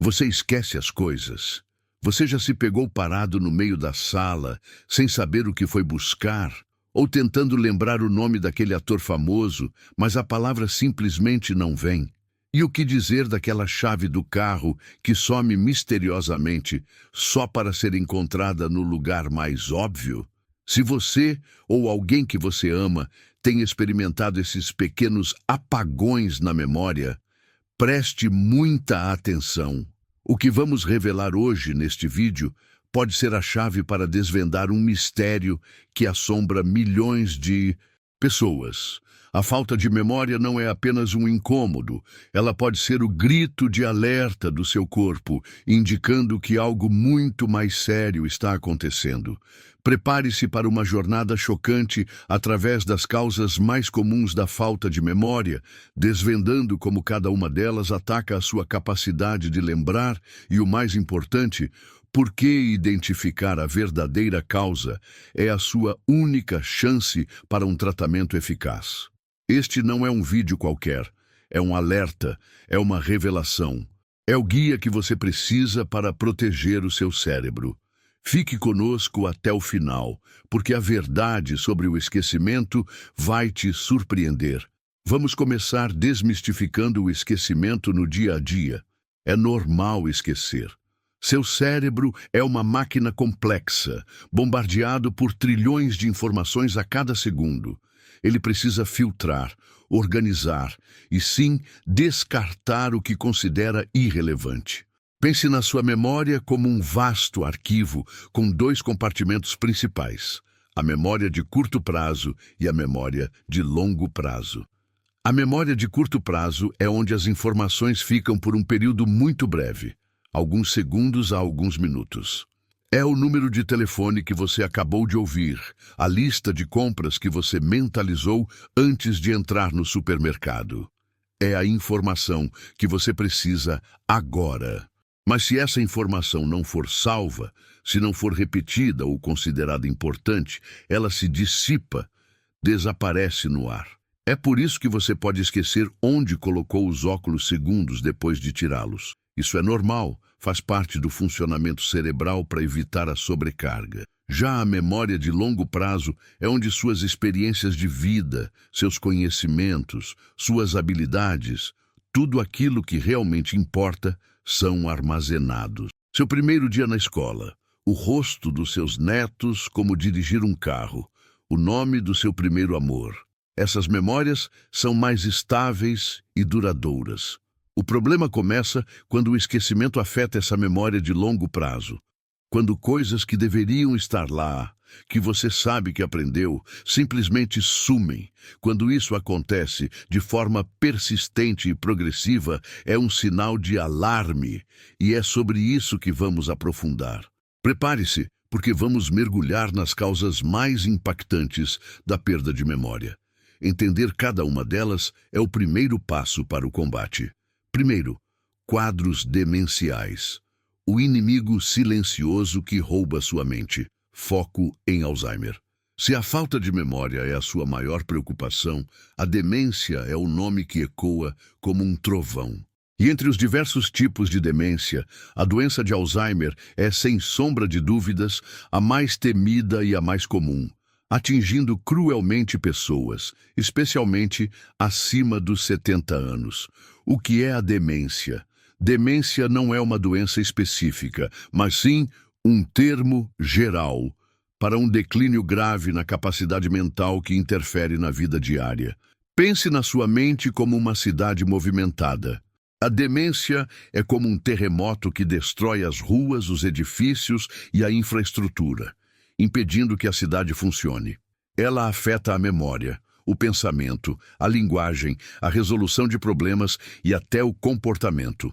Você esquece as coisas. Você já se pegou parado no meio da sala, sem saber o que foi buscar, ou tentando lembrar o nome daquele ator famoso, mas a palavra simplesmente não vem? E o que dizer daquela chave do carro que some misteriosamente só para ser encontrada no lugar mais óbvio? Se você ou alguém que você ama tem experimentado esses pequenos apagões na memória, preste muita atenção. O que vamos revelar hoje neste vídeo pode ser a chave para desvendar um mistério que assombra milhões de pessoas. A falta de memória não é apenas um incômodo, ela pode ser o grito de alerta do seu corpo, indicando que algo muito mais sério está acontecendo. Prepare-se para uma jornada chocante através das causas mais comuns da falta de memória, desvendando como cada uma delas ataca a sua capacidade de lembrar e, o mais importante, por que identificar a verdadeira causa é a sua única chance para um tratamento eficaz. Este não é um vídeo qualquer, é um alerta, é uma revelação. É o guia que você precisa para proteger o seu cérebro. Fique conosco até o final, porque a verdade sobre o esquecimento vai te surpreender. Vamos começar desmistificando o esquecimento no dia a dia. É normal esquecer. Seu cérebro é uma máquina complexa, bombardeado por trilhões de informações a cada segundo. Ele precisa filtrar, organizar e, sim, descartar o que considera irrelevante. Pense na sua memória como um vasto arquivo com dois compartimentos principais: a memória de curto prazo e a memória de longo prazo. A memória de curto prazo é onde as informações ficam por um período muito breve, alguns segundos a alguns minutos. É o número de telefone que você acabou de ouvir, a lista de compras que você mentalizou antes de entrar no supermercado. É a informação que você precisa agora. Mas se essa informação não for salva, se não for repetida ou considerada importante, ela se dissipa, desaparece no ar. É por isso que você pode esquecer onde colocou os óculos segundos depois de tirá-los. Isso é normal, faz parte do funcionamento cerebral para evitar a sobrecarga. Já a memória de longo prazo é onde suas experiências de vida, seus conhecimentos, suas habilidades, tudo aquilo que realmente importa, são armazenados. Seu primeiro dia na escola, o rosto dos seus netos, como dirigir um carro, o nome do seu primeiro amor. Essas memórias são mais estáveis e duradouras. O problema começa quando o esquecimento afeta essa memória de longo prazo. Quando coisas que deveriam estar lá, que você sabe que aprendeu, simplesmente sumem. Quando isso acontece de forma persistente e progressiva, é um sinal de alarme, e é sobre isso que vamos aprofundar. Prepare-se, porque vamos mergulhar nas causas mais impactantes da perda de memória. Entender cada uma delas é o primeiro passo para o combate. Primeiro, quadros demenciais. O inimigo silencioso que rouba sua mente. Foco em Alzheimer. Se a falta de memória é a sua maior preocupação, a demência é o nome que ecoa como um trovão. E entre os diversos tipos de demência, a doença de Alzheimer é, sem sombra de dúvidas, a mais temida e a mais comum, atingindo cruelmente pessoas, especialmente acima dos 70 anos. O que é a demência? Demência não é uma doença específica, mas sim um termo geral para um declínio grave na capacidade mental que interfere na vida diária. Pense na sua mente como uma cidade movimentada. A demência é como um terremoto que destrói as ruas, os edifícios e a infraestrutura, impedindo que a cidade funcione. Ela afeta a memória, o pensamento, a linguagem, a resolução de problemas e até o comportamento.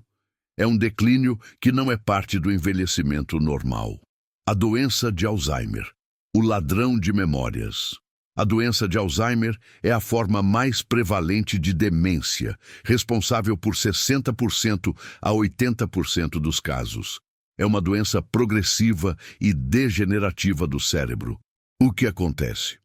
É um declínio que não é parte do envelhecimento normal. A doença de Alzheimer, o ladrão de memórias. A doença de Alzheimer é a forma mais prevalente de demência, responsável por 60% a 80% dos casos. É uma doença progressiva e degenerativa do cérebro. O que acontece?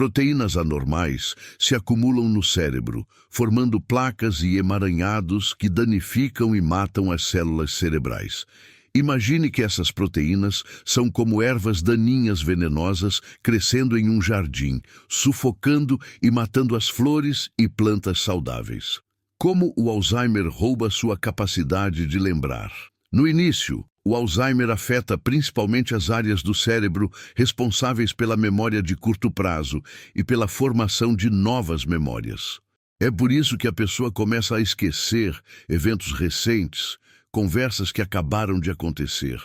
Proteínas anormais se acumulam no cérebro, formando placas e emaranhados que danificam e matam as células cerebrais. Imagine que essas proteínas são como ervas daninhas venenosas crescendo em um jardim, sufocando e matando as flores e plantas saudáveis. Como o Alzheimer rouba sua capacidade de lembrar? No início, o Alzheimer afeta principalmente as áreas do cérebro responsáveis pela memória de curto prazo e pela formação de novas memórias. É por isso que a pessoa começa a esquecer eventos recentes, conversas que acabaram de acontecer,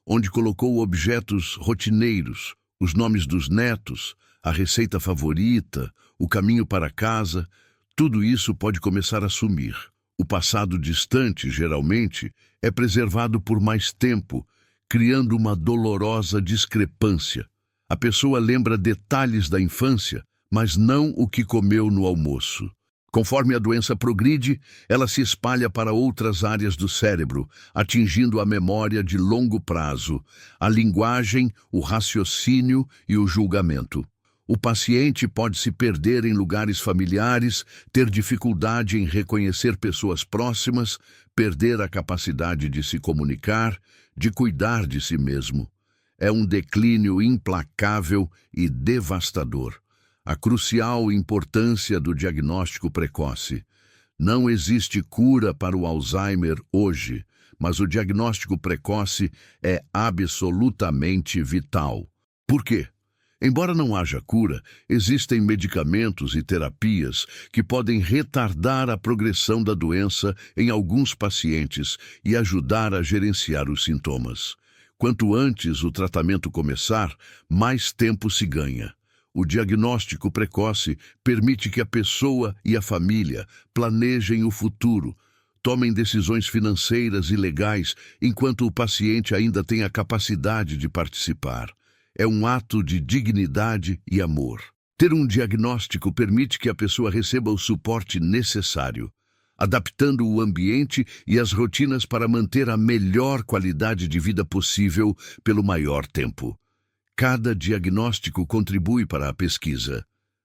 onde colocou objetos rotineiros, os nomes dos netos, a receita favorita, o caminho para casa. Tudo isso pode começar a sumir. O passado distante, geralmente, é preservado por mais tempo, criando uma dolorosa discrepância. A pessoa lembra detalhes da infância, mas não o que comeu no almoço. Conforme a doença progride, ela se espalha para outras áreas do cérebro, atingindo a memória de longo prazo, a linguagem, o raciocínio e o julgamento. O paciente pode se perder em lugares familiares, ter dificuldade em reconhecer pessoas próximas, perder a capacidade de se comunicar, de cuidar de si mesmo. É um declínio implacável e devastador. A crucial importância do diagnóstico precoce. Não existe cura para o Alzheimer hoje, mas o diagnóstico precoce é absolutamente vital. Por quê? Embora não haja cura, existem medicamentos e terapias que podem retardar a progressão da doença em alguns pacientes e ajudar a gerenciar os sintomas. Quanto antes o tratamento começar, mais tempo se ganha. O diagnóstico precoce permite que a pessoa e a família planejem o futuro, tomem decisões financeiras e legais enquanto o paciente ainda tem a capacidade de participar. É um ato de dignidade e amor. Ter um diagnóstico permite que a pessoa receba o suporte necessário, adaptando o ambiente e as rotinas para manter a melhor qualidade de vida possível pelo maior tempo. Cada diagnóstico contribui para a pesquisa.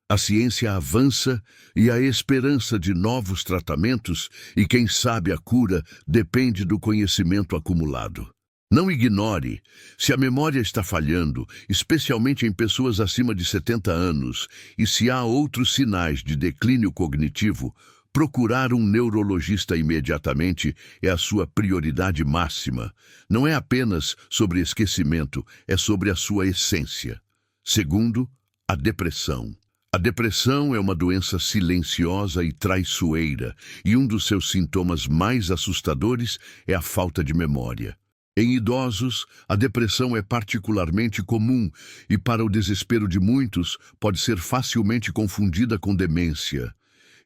A ciência avança e a esperança de novos tratamentos e, quem sabe, a cura depende do conhecimento acumulado. Não ignore, se a memória está falhando, especialmente em pessoas acima de 70 anos, e se há outros sinais de declínio cognitivo, procurar um neurologista imediatamente é a sua prioridade máxima. Não é apenas sobre esquecimento, é sobre a sua essência. Segundo, a depressão. A depressão é uma doença silenciosa e traiçoeira, e um dos seus sintomas mais assustadores é a falta de memória. Em idosos, a depressão é particularmente comum e, para o desespero de muitos, pode ser facilmente confundida com demência.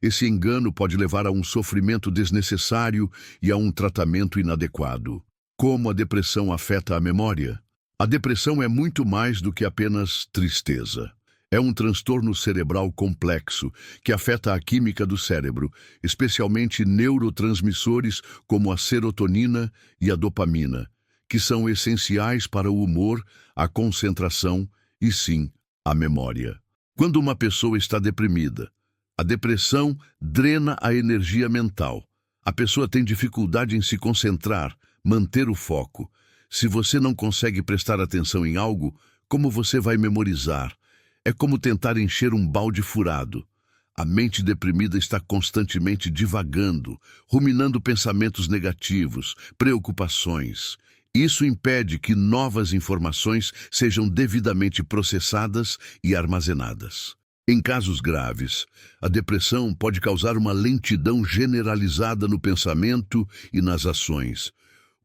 Esse engano pode levar a um sofrimento desnecessário e a um tratamento inadequado. Como a depressão afeta a memória? A depressão é muito mais do que apenas tristeza. É um transtorno cerebral complexo que afeta a química do cérebro, especialmente neurotransmissores como a serotonina e a dopamina, que são essenciais para o humor, a concentração e, sim, a memória. Quando uma pessoa está deprimida, a depressão drena a energia mental. A pessoa tem dificuldade em se concentrar, manter o foco. Se você não consegue prestar atenção em algo, como você vai memorizar? É como tentar encher um balde furado. A mente deprimida está constantemente divagando, ruminando pensamentos negativos, preocupações. Isso impede que novas informações sejam devidamente processadas e armazenadas. Em casos graves, a depressão pode causar uma lentidão generalizada no pensamento e nas ações.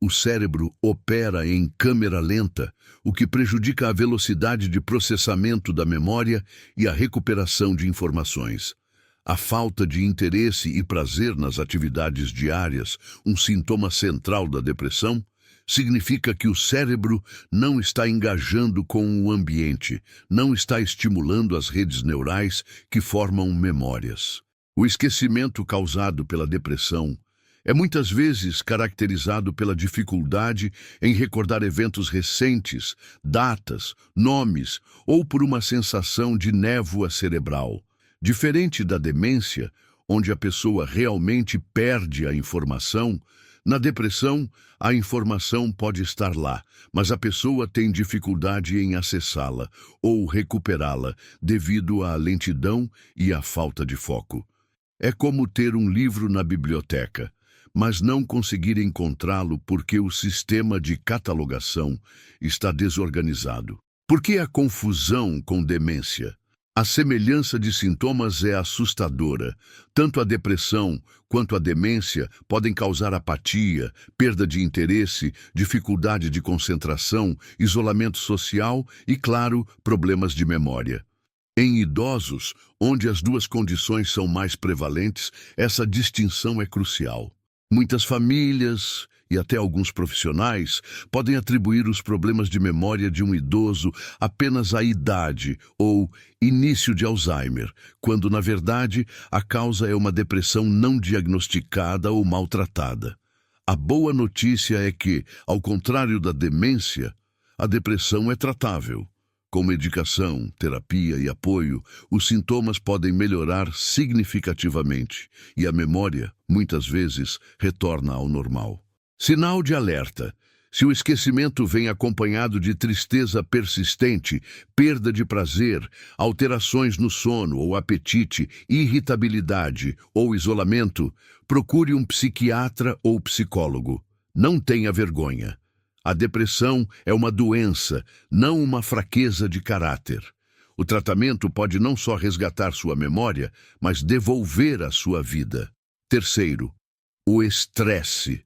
O cérebro opera em câmera lenta, o que prejudica a velocidade de processamento da memória e a recuperação de informações. A falta de interesse e prazer nas atividades diárias, um sintoma central da depressão, significa que o cérebro não está engajando com o ambiente, não está estimulando as redes neurais que formam memórias. O esquecimento causado pela depressão É muitas vezes caracterizado pela dificuldade em recordar eventos recentes, datas, nomes ou por uma sensação de névoa cerebral. Diferente da demência, onde a pessoa realmente perde a informação, na depressão, a informação pode estar lá, mas a pessoa tem dificuldade em acessá-la ou recuperá-la devido à lentidão e à falta de foco. É como ter um livro na biblioteca, mas não conseguir encontrá-lo porque o sistema de catalogação está desorganizado. Por que a confusão com demência? A semelhança de sintomas é assustadora. Tanto a depressão quanto a demência podem causar apatia, perda de interesse, dificuldade de concentração, isolamento social e, claro, problemas de memória. Em idosos, onde as duas condições são mais prevalentes, essa distinção é crucial. Muitas famílias e até alguns profissionais podem atribuir os problemas de memória de um idoso apenas à idade ou início de Alzheimer, quando, na verdade, a causa é uma depressão não diagnosticada ou maltratada. A boa notícia é que, ao contrário da demência, a depressão é tratável. Com medicação, terapia e apoio, os sintomas podem melhorar significativamente e a memória, muitas vezes, retorna ao normal. Sinal de alerta. Se o esquecimento vem acompanhado de tristeza persistente, perda de prazer, alterações no sono ou apetite, irritabilidade ou isolamento, procure um psiquiatra ou psicólogo. Não tenha vergonha. A depressão é uma doença, não uma fraqueza de caráter. O tratamento pode não só resgatar sua memória, mas devolver a sua vida. Terceiro, o estresse.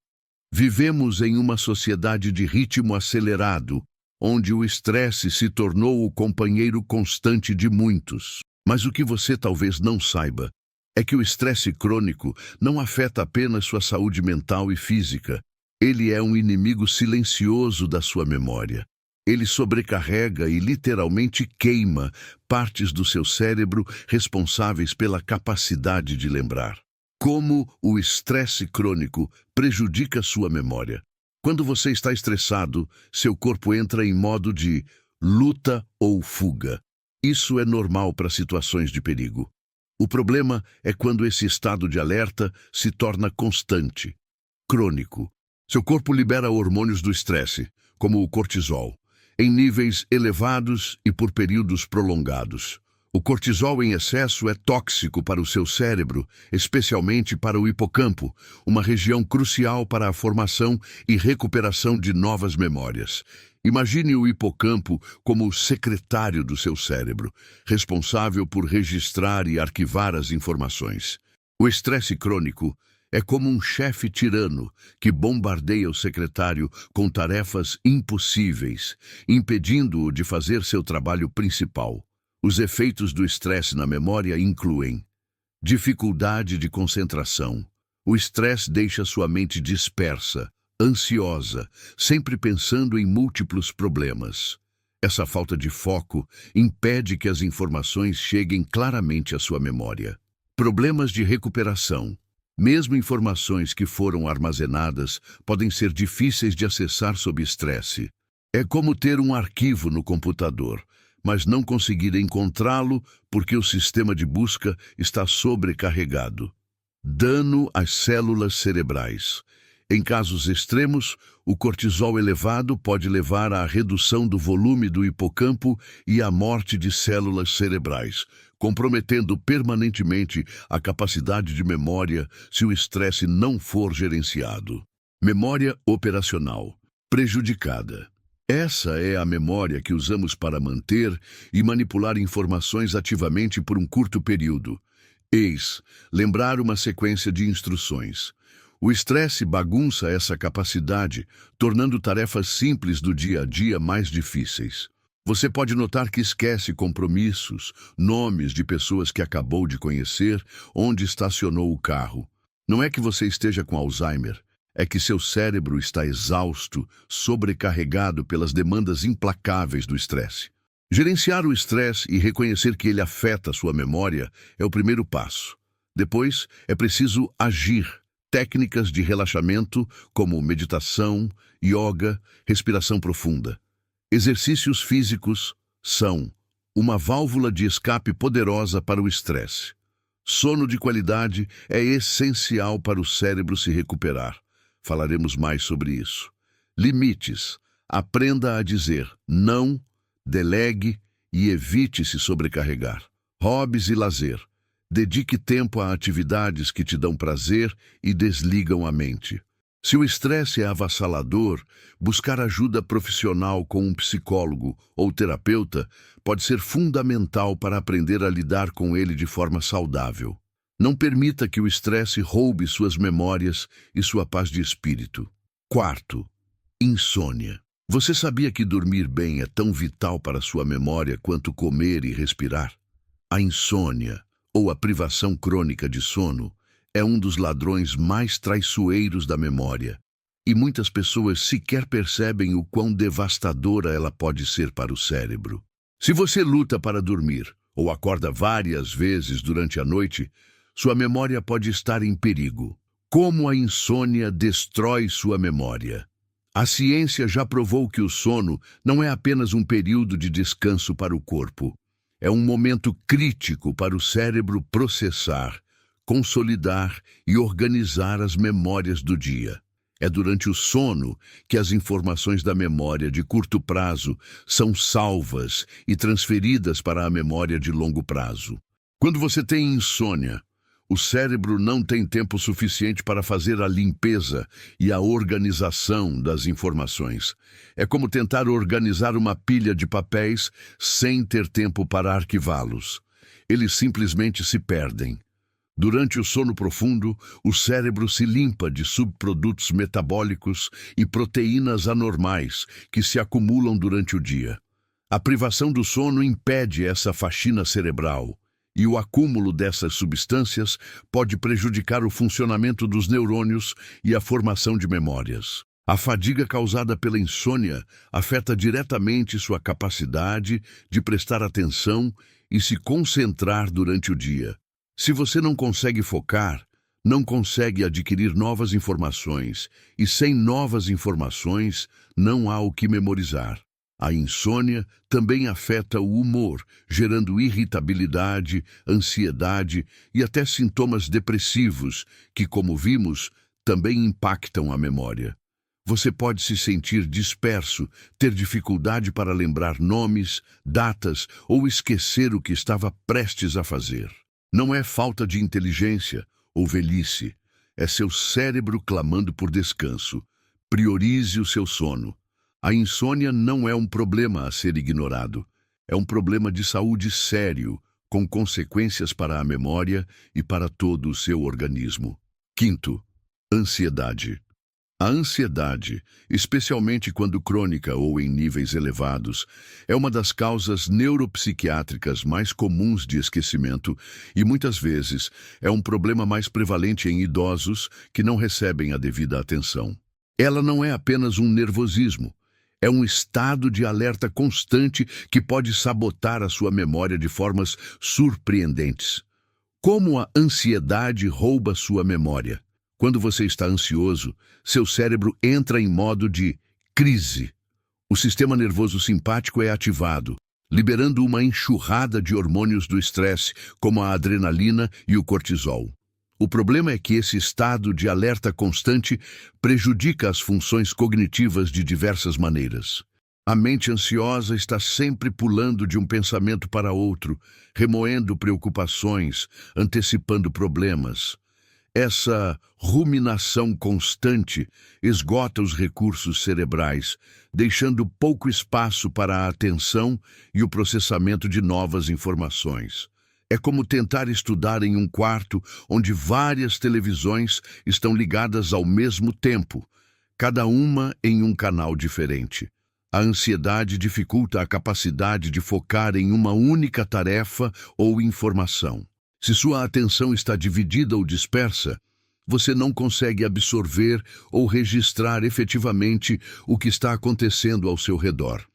Vivemos em uma sociedade de ritmo acelerado, onde o estresse se tornou o companheiro constante de muitos. Mas o que você talvez não saiba é que o estresse crônico não afeta apenas sua saúde mental e física. Ele é um inimigo silencioso da sua memória. Ele sobrecarrega e literalmente queima partes do seu cérebro responsáveis pela capacidade de lembrar. Como o estresse crônico prejudica sua memória? Quando você está estressado, seu corpo entra em modo de luta ou fuga. Isso é normal para situações de perigo. O problema é quando esse estado de alerta se torna constante, crônico. Seu corpo libera hormônios do estresse, como o cortisol, em níveis elevados e por períodos prolongados. O cortisol em excesso é tóxico para o seu cérebro, especialmente para o hipocampo, uma região crucial para a formação e recuperação de novas memórias. Imagine o hipocampo como o secretário do seu cérebro, responsável por registrar e arquivar as informações. O estresse crônico é como um chefe tirano que bombardeia o secretário com tarefas impossíveis, impedindo-o de fazer seu trabalho principal. Os efeitos do estresse na memória incluem dificuldade de concentração. O estresse deixa sua mente dispersa, ansiosa, sempre pensando em múltiplos problemas. Essa falta de foco impede que as informações cheguem claramente à sua memória. Problemas de recuperação. Mesmo informações que foram armazenadas podem ser difíceis de acessar sob estresse. É como ter um arquivo no computador, mas não conseguir encontrá-lo porque o sistema de busca está sobrecarregado. Dano às células cerebrais. Em casos extremos, o cortisol elevado pode levar à redução do volume do hipocampo e à morte de células cerebrais, comprometendo permanentemente a capacidade de memória se o estresse não for gerenciado. Memória operacional prejudicada. Essa é a memória que usamos para manter e manipular informações ativamente por um curto período. Lembrar uma sequência de instruções. O estresse bagunça essa capacidade, tornando tarefas simples do dia a dia mais difíceis. Você pode notar que esquece compromissos, nomes de pessoas que acabou de conhecer, onde estacionou o carro. Não é que você esteja com Alzheimer, é que seu cérebro está exausto, sobrecarregado pelas demandas implacáveis do estresse. Gerenciar o estresse e reconhecer que ele afeta sua memória é o primeiro passo. Depois, é preciso agir. técnicas de relaxamento como meditação, yoga, respiração profunda. Exercícios físicos são uma válvula de escape poderosa para o estresse. Sono de qualidade é essencial para o cérebro se recuperar. Falaremos mais sobre isso. Limites. Aprenda a dizer não, delegue e evite se sobrecarregar. Hobbies e lazer. Dedique tempo a atividades que te dão prazer e desligam a mente. Se o estresse é avassalador, buscar ajuda profissional com um psicólogo ou terapeuta pode ser fundamental para aprender a lidar com ele de forma saudável. Não permita que o estresse roube suas memórias e sua paz de espírito. Quarto, insônia. Você sabia que dormir bem é tão vital para sua memória quanto comer e respirar? A insônia, ou a privação crônica de sono, é um dos ladrões mais traiçoeiros da memória, e muitas pessoas sequer percebem o quão devastadora ela pode ser para o cérebro. Se você luta para dormir ou acorda várias vezes durante a noite, sua memória pode estar em perigo. Como a insônia destrói sua memória? A ciência já provou que o sono não é apenas um período de descanso para o corpo. É um momento crítico para o cérebro processar, consolidar e organizar as memórias do dia. É durante o sono que as informações da memória de curto prazo são salvas e transferidas para a memória de longo prazo. Quando você tem insônia, o cérebro não tem tempo suficiente para fazer a limpeza e a organização das informações. É como tentar organizar uma pilha de papéis sem ter tempo para arquivá-los. Eles simplesmente se perdem. Durante o sono profundo, o cérebro se limpa de subprodutos metabólicos e proteínas anormais que se acumulam durante o dia. A privação do sono impede essa faxina cerebral, e o acúmulo dessas substâncias pode prejudicar o funcionamento dos neurônios e a formação de memórias. A fadiga causada pela insônia afeta diretamente sua capacidade de prestar atenção e se concentrar durante o dia. Se você não consegue focar, não consegue adquirir novas informações, e sem novas informações, não há o que memorizar. A insônia também afeta o humor, gerando irritabilidade, ansiedade e até sintomas depressivos, que, como vimos, também impactam a memória. Você pode se sentir disperso, ter dificuldade para lembrar nomes, datas ou esquecer o que estava prestes a fazer. Não é falta de inteligência ou velhice, é seu cérebro clamando por descanso. Priorize o seu sono. A insônia não é um problema a ser ignorado. É um problema de saúde sério, com consequências para a memória e para todo o seu organismo. Quinto, ansiedade. A ansiedade, especialmente quando crônica ou em níveis elevados, é uma das causas neuropsiquiátricas mais comuns de esquecimento e, muitas vezes, é um problema mais prevalente em idosos que não recebem a devida atenção. Ela não é apenas um nervosismo, é um estado de alerta constante que pode sabotar a sua memória de formas surpreendentes. Como a ansiedade rouba sua memória? Quando você está ansioso, seu cérebro entra em modo de crise. O sistema nervoso simpático é ativado, liberando uma enxurrada de hormônios do estresse, como a adrenalina e o cortisol. O problema é que esse estado de alerta constante prejudica as funções cognitivas de diversas maneiras. A mente ansiosa está sempre pulando de um pensamento para outro, remoendo preocupações, antecipando problemas. Essa ruminação constante esgota os recursos cerebrais, deixando pouco espaço para a atenção e o processamento de novas informações. É como tentar estudar em um quarto onde várias televisões estão ligadas ao mesmo tempo, cada uma em um canal diferente. A ansiedade dificulta a capacidade de focar em uma única tarefa ou informação. Se sua atenção está dividida ou dispersa, você não consegue absorver ou registrar efetivamente o que está acontecendo ao seu redor.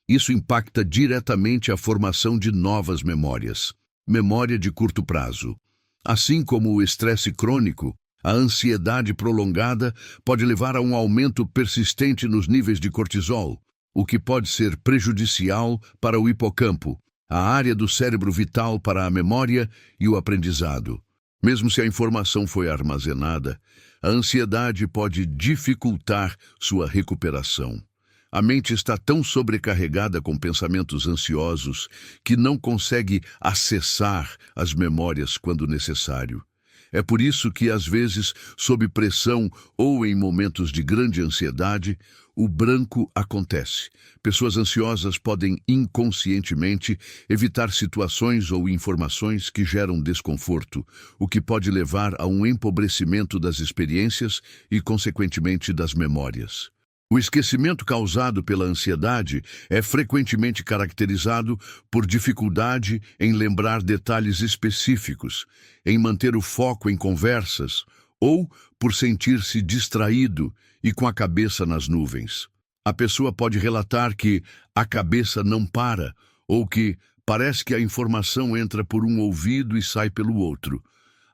Isso impacta diretamente a formação de novas memórias. Memória de curto prazo. Assim como o estresse crônico, A ansiedade prolongada pode levar a um aumento persistente nos níveis de cortisol, o que pode ser prejudicial para o hipocampo, a área do cérebro vital para a memória e o aprendizado. Mesmo se a informação foi armazenada, a ansiedade pode dificultar sua recuperação. A mente está tão sobrecarregada com pensamentos ansiosos que não consegue acessar as memórias quando necessário. É por isso que, às vezes, sob pressão ou em momentos de grande ansiedade, o branco acontece. Pessoas ansiosas podem inconscientemente evitar situações ou informações que geram desconforto, o que pode levar a um empobrecimento das experiências e, consequentemente, das memórias. O esquecimento causado pela ansiedade é frequentemente caracterizado por dificuldade em lembrar detalhes específicos, em manter o foco em conversas ou por sentir-se distraído e com a cabeça nas nuvens. A pessoa pode relatar que a cabeça não para ou que parece que a informação entra por um ouvido e sai pelo outro.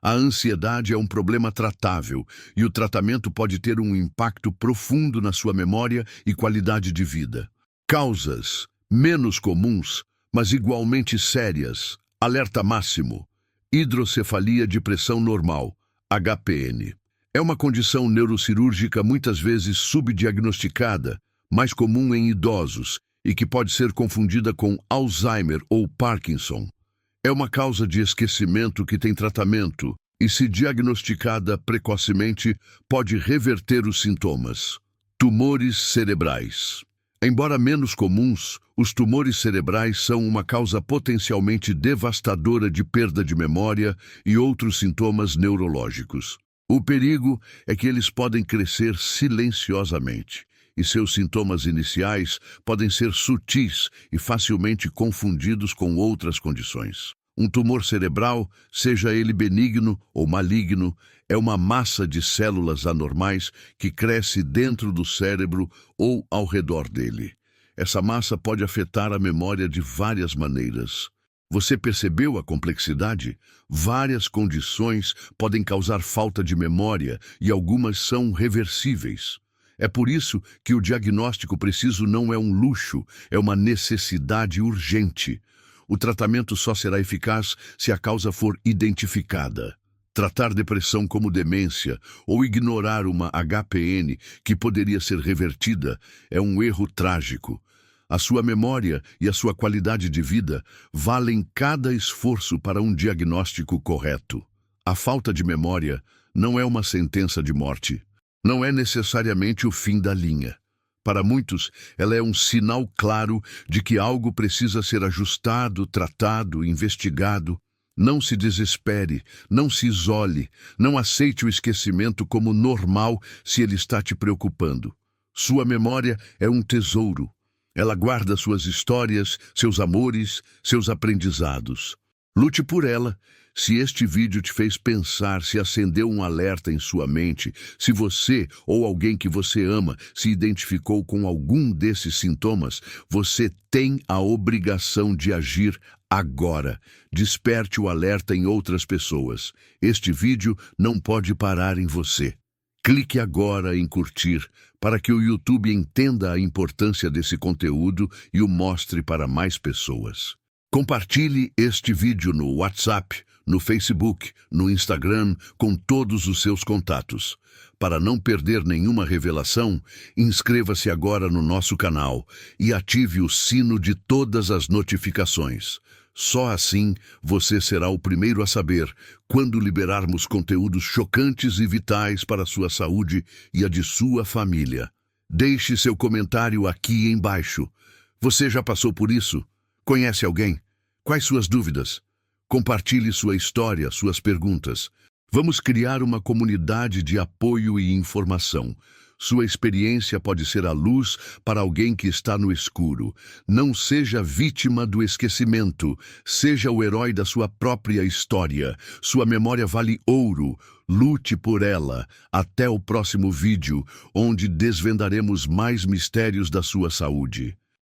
A ansiedade é um problema tratável e o tratamento pode ter um impacto profundo na sua memória e qualidade de vida. Causas menos comuns, mas igualmente sérias. Alerta máximo. Hidrocefalia de pressão normal, HPN. É uma condição neurocirúrgica muitas vezes subdiagnosticada, mais comum em idosos e que pode ser confundida com Alzheimer ou Parkinson. É uma causa de esquecimento que tem tratamento e, se diagnosticada precocemente, pode reverter os sintomas. Tumores cerebrais. Embora menos comuns, os tumores cerebrais são uma causa potencialmente devastadora de perda de memória e outros sintomas neurológicos. O perigo é que eles podem crescer silenciosamente, e seus sintomas iniciais podem ser sutis e facilmente confundidos com outras condições. Um tumor cerebral, seja ele benigno ou maligno, é uma massa de células anormais que cresce dentro do cérebro ou ao redor dele. Essa massa pode afetar a memória de várias maneiras. Você percebeu a complexidade? Várias condições podem causar falta de memória e algumas são reversíveis. É por isso que o diagnóstico preciso não é um luxo, é uma necessidade urgente. O tratamento só será eficaz se a causa for identificada. Tratar depressão como demência ou ignorar uma HPN que poderia ser revertida é um erro trágico. A sua memória e a sua qualidade de vida valem cada esforço para um diagnóstico correto. A falta de memória não é uma sentença de morte. Não é necessariamente o fim da linha. Para muitos, ela é um sinal claro de que algo precisa ser ajustado, tratado, investigado. Não se desespere, não se isole, não aceite o esquecimento como normal se ele está te preocupando. Sua memória é um tesouro. Ela guarda suas histórias, seus amores, seus aprendizados. Lute por ela. Se este vídeo te fez pensar, se acendeu um alerta em sua mente, se você ou alguém que você ama se identificou com algum desses sintomas, você tem a obrigação de agir agora. Desperte o alerta em outras pessoas. Este vídeo não pode parar em você. Clique agora em curtir para que o YouTube entenda a importância desse conteúdo e o mostre para mais pessoas. Compartilhe este vídeo no WhatsApp, no Facebook, no Instagram, com todos os seus contatos. Para não perder nenhuma revelação, inscreva-se agora no nosso canal e ative o sino de todas as notificações. Só assim você será o primeiro a saber quando liberarmos conteúdos chocantes e vitais para a sua saúde e a de sua família. Deixe seu comentário aqui embaixo. Você já passou por isso? Conhece alguém? Quais suas dúvidas? Compartilhe sua história, suas perguntas. Vamos criar uma comunidade de apoio e informação. Sua experiência pode ser a luz para alguém que está no escuro. Não seja vítima do esquecimento. Seja o herói da sua própria história. Sua memória vale ouro. Lute por ela. Até o próximo vídeo, onde desvendaremos mais mistérios da sua saúde.